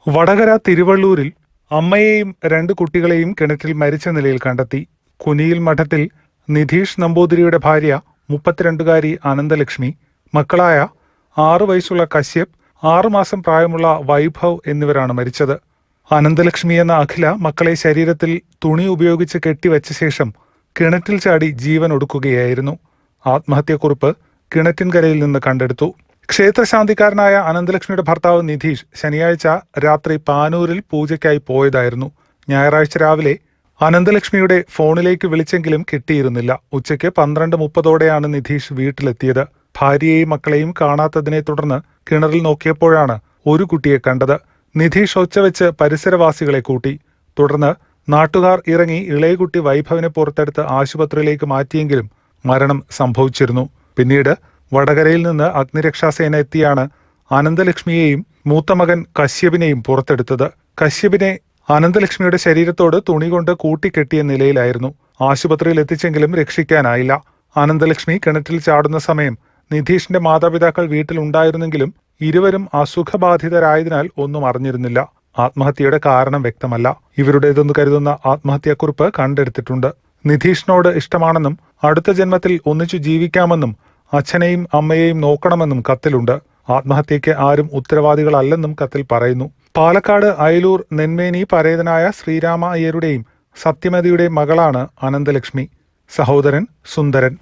വടകര തിരുവള്ളൂരിൽ അമ്മയെയും രണ്ട് കുട്ടികളെയും കിണറ്റിൽ മരിച്ച നിലയിൽ കണ്ടെത്തി. കുനിയിൽ മഠത്തിൽ നിധീഷ് നമ്പൂതിരിയുടെ ഭാര്യ 32കാരി അനന്തലക്ഷ്മി, മക്കളായ 6 വയസ്സുള്ള കശ്യപ്, 6 മാസം പ്രായമുള്ള വൈഭവ് എന്നിവരാണ് മരിച്ചത്. അനന്തലക്ഷ്മി എന്ന അഖില മക്കളെ ശരീരത്തിൽ തുണി ഉപയോഗിച്ച് കെട്ടിവച്ച ശേഷം കിണറ്റിൽ ചാടി ജീവൻ ഒടുക്കുകയായിരുന്നു. ആത്മഹത്യാക്കുറിപ്പ് കിണറ്റിൻകരയിൽ നിന്ന് കണ്ടെടുത്തു. ക്ഷേത്രശാന്തിക്കാരനായ അനന്തലക്ഷ്മിയുടെ ഭർത്താവ് നിധീഷ് ശനിയാഴ്ച രാത്രി പാനൂരിൽ പൂജയ്ക്കായി പോയതായിരുന്നു. ഞായറാഴ്ച രാവിലെ അനന്തലക്ഷ്മിയുടെ ഫോണിലേക്ക് വിളിച്ചെങ്കിലും കിട്ടിയിരുന്നില്ല. ഉച്ചയ്ക്ക് 12:30ഓടെയാണ് നിധീഷ് വീട്ടിലെത്തിയത്. ഭാര്യയെയും മക്കളെയും കാണാത്തതിനെ തുടർന്ന് കിണറിൽ നോക്കിയപ്പോഴാണ് ഒരു കുട്ടിയെ കണ്ടത്. നിധീഷ് ഒച്ചവെച്ച് പരിസരവാസികളെ കൂട്ടി. തുടർന്ന് നാട്ടുകാർ ഇറങ്ങി ഇളയ കുട്ടി വൈഭവിനെ പുറത്തെടുത്ത് ആശുപത്രിയിലേക്ക് മാറ്റിയെങ്കിലും മരണം സംഭവിച്ചിരുന്നു. പിന്നീട് വടകരയിൽ നിന്ന് അഗ്നിരക്ഷാസേന എത്തിയാണ് അനന്തലക്ഷ്മിയെയും മൂത്ത മകൻ കശ്യപിനെയും പുറത്തെടുത്തത്. കശ്യപിനെ അനന്തലക്ഷ്മിയുടെ ശരീരത്തോട് തുണി കൊണ്ട് കൂട്ടിക്കെട്ടിയ നിലയിലായിരുന്നു. ആശുപത്രിയിൽ എത്തിച്ചെങ്കിലും രക്ഷിക്കാനായില്ല. അനന്തലക്ഷ്മി കിണറ്റിൽ ചാടുന്ന സമയം നിധീഷിന്റെ മാതാപിതാക്കൾ വീട്ടിലുണ്ടായിരുന്നെങ്കിലും ഇരുവരും അസുഖബാധിതരായതിനാൽ ഒന്നും അറിഞ്ഞിരുന്നില്ല. ആത്മഹത്യയുടെ കാരണം വ്യക്തമല്ല. ഇവരുടേതെന്ന് കരുതുന്ന ആത്മഹത്യാക്കുറിപ്പ് കണ്ടെടുത്തിട്ടുണ്ട്. നിധീഷിനോട് ഇഷ്ടമാണെന്നും അടുത്ത ജന്മത്തിൽ ഒന്നിച്ചു ജീവിക്കാമെന്നും അച്ഛനെയും അമ്മയെയും നോക്കണമെന്നും കത്തിലുണ്ട്. ആത്മഹത്യയ്ക്ക് ആരും ഉത്തരവാദികളല്ലെന്നും കത്തിൽ പറയുന്നു. പാലക്കാട് അയലൂർ നെന്മേനി പരേതനായ ശ്രീരാമ അയ്യരുടെയും സത്യമതിയുടെയും മകളാണ് അനന്തലക്ഷ്മി. സഹോദരൻ സുന്ദരൻ.